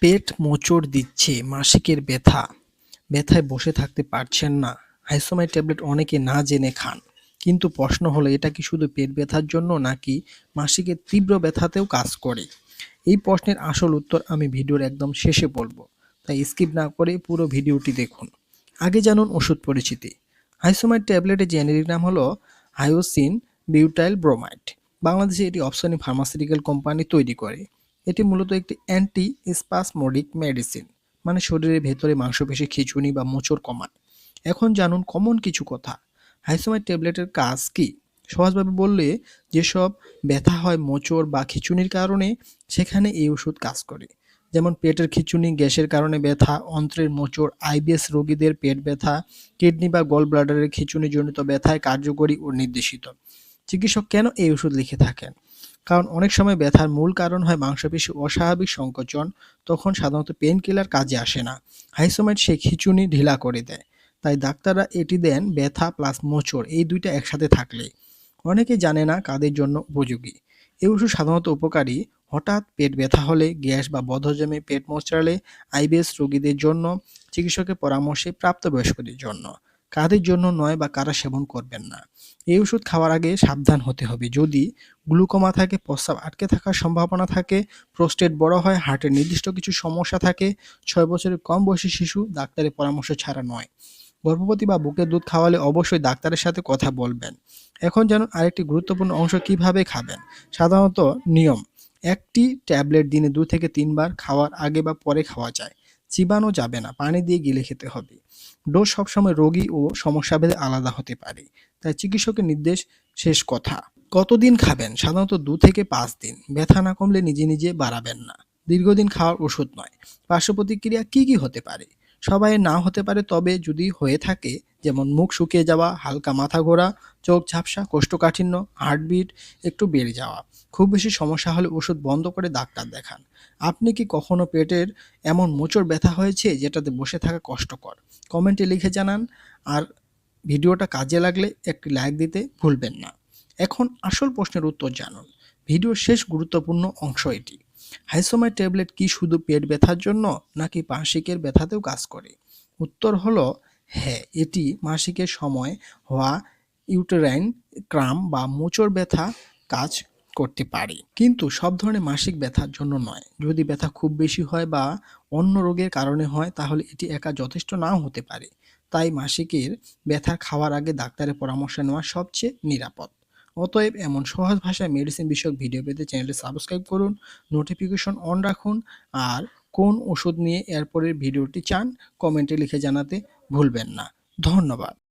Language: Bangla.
পেট মোচড় দিচ্ছে, মাসিকের ব্যথা, ব্যথায় বসে থাকতে পারছেন না। হাইসোমাইড ট্যাবলেট অনেকে না জেনে খান। কিন্তু প্রশ্ন হলো এটা কি শুধু পেট ব্যথার জন্য নাকি মাসিকের তীব্র ব্যথাতেও কাজ করে? এই প্রশ্নের আসল উত্তর আমি ভিডিওর একদম শেষে বলবো। তাই স্কিপ না করে পুরো ভিডিওটি দেখুন। আগে জানুন ওষুধ পরিচিতি। হাইসোমাইড ট্যাবলেটের জেনেরিক নাম হলো হায়োসিন বিউটাইল ব্রোমাইড। বাংলাদেশে এটি অপসনি ফার্মাসিউটিক্যাল কোম্পানি তৈরি করে। এটি মূলত একটি অ্যান্টি স্পাসমোডিক মেডিসিন, মানে শরীরের ভেতরে মাংসপেশি খিঁচুনি বা মোচড় কমায়। এখন জানুন কমন কিছু কথা। হাইসোমাইড ট্যাবলেটের কাজ কি? সহজভাবে বললে, যেসব ব্যথা হয় মোচড় বা খিঁচুনির কারণে, সেখানে এই ওষুধ কাজ করে। যেমন পেটের খিঁচুনি, গ্যাসের কারণে ব্যথা, অন্ত্রের মোচড়, আইবিএস রোগীদের পেট ব্যথা, কিডনি বা গল ব্লাডারের খিঁচুনিজনিত ব্যথায় কার্যকরী ও নির্দেশিত। চিকিৎসক কেন এই ওষুধ লিখে থাকেন? কারণ অনেক সময় ব্যথার মূল কারণ হয় মাংসপেশি অস্বাভাবিক সংকোচন, তখন সাধারণত পেইন কিলার কাজে আসে না। হাইসোমাইড সেই খিঁচুনি ঢিলা করে দেয়। তাই ডাক্তাররা এটি দেন ব্যথা প্লাস মোচড় এই দুইটা একসাথে থাকলে। অনেকে জানে না কাদের জন্য উপযোগী। এই ওষুধ সাধারণত উপকারী হঠাৎ পেট ব্যথা হলে, গ্যাস বা বদহজমে, পেট মোচড়ালে, আইবিএস রোগীদের জন্য, চিকিৎসকের পরামর্শে প্রাপ্তবয়স্কদের জন্য। কাদের জন্য নয় বা কারা সেবন করবেন না। এই ওষুধ খাওয়ার আগে সাবধান হতে হবে। যদি গ্লুকোমা থাকে, প্রস্রাব আটকে থাকার সম্ভাবনা থাকে, প্রোস্টেট বড় হয়, হার্টের নির্দিষ্ট কিছু সমস্যা থাকে, 6 বছরের কম বয়সী শিশু ডাক্তারের পরামর্শ ছাড়া নয়। গর্ভবতী বা বুকের দুধ খাওয়ালে অবশ্যই ডাক্তারের সাথে কথা বলবেন। এখন জানুন আরেকটি গুরুত্বপূর্ণ অংশ, কিভাবে খাবেন। সাধারণত নিয়ম: একটি ট্যাবলেট দিনে 2 থেকে 3 বার, খাওয়ার আগে বা পরে খাওয়া যায়। চিবানো যাবে না, পানি দিয়ে গিলে খেতে হবে। ডোজ সবসময় রোগী ও সমস্যাভেদে আলাদা হতে পারে, তাই চিকিৎসকের নির্দেশ শেষ কথা। কতদিন খাবেন? সাধারণত 2 থেকে 5 দিন। ব্যথা না কমলে নিজে নিজে বাড়াবেন না। দীর্ঘদিন খাওয়ার ওষুধ নয়। পার্শ্ব প্রতিক্রিয়া কি কি হতে পারে? সবাই না হতে পারে, তবে যদি হয়ে থাকে, যেমন মুখ শুকিয়ে যাওয়া, হালকা মাথা ঘোরা, চোখ ঝাপসা, কোষ্ঠকাঠিন্য, হার্টবিট একটু বেড়ে যাওয়া। খুব বেশি সমস্যা হলে ওষুধ বন্ধ করে ডাক্তার দেখান। আপনি কি কখনো পেটের এমন মোচড় ব্যথা হয়েছে যেটাতে বসে থাকা কষ্টকর? কমেন্টে লিখে জানান। আর ভিডিওটা কাজে লাগলে একটি লাইক দিতে ভুলবেন না। এখন আসল প্রশ্নের উত্তর জানুন। ভিডিওর শেষ গুরুত্বপূর্ণ অংশ এটি। হাইসোমাইড ট্যাবলেট কি শুধু পেট ব্যথার জন্য নাকি মাসিকের ব্যথাতেও কাজ করে? উত্তর হলো হ্যাঁ, এটি মাসিকের সময় হওয়া ইউটেরাইন ক্রাম্প বা মোচড় ব্যথা কাজ করতে পারে, কিন্তু সব ধরনের মাসিক ব্যথার জন্য নয়। যদি ব্যথা খুব বেশি হয় বা অন্য রোগের কারণে হয়, তাহলে এটি একা যথেষ্ট নাও হতে পারে। তাই মাসিকের ব্যথা খাওয়ার আগে ডাক্তারের পরামর্শ নেওয়া সবচেয়ে নিরাপদ। অতএব এমন সহজ ভাষায় মেডিসিন বিষয়ক ভিডিও পেতে চ্যানেলটি সাবস্ক্রাইব করুন, নোটিফিকেশন অন রাখুন। আর কোন ওষুধ নিয়ে এরপরের ভিডিওটি চান, কমেন্টে লিখে জানাতে ভুলবেন না। ধন্যবাদ।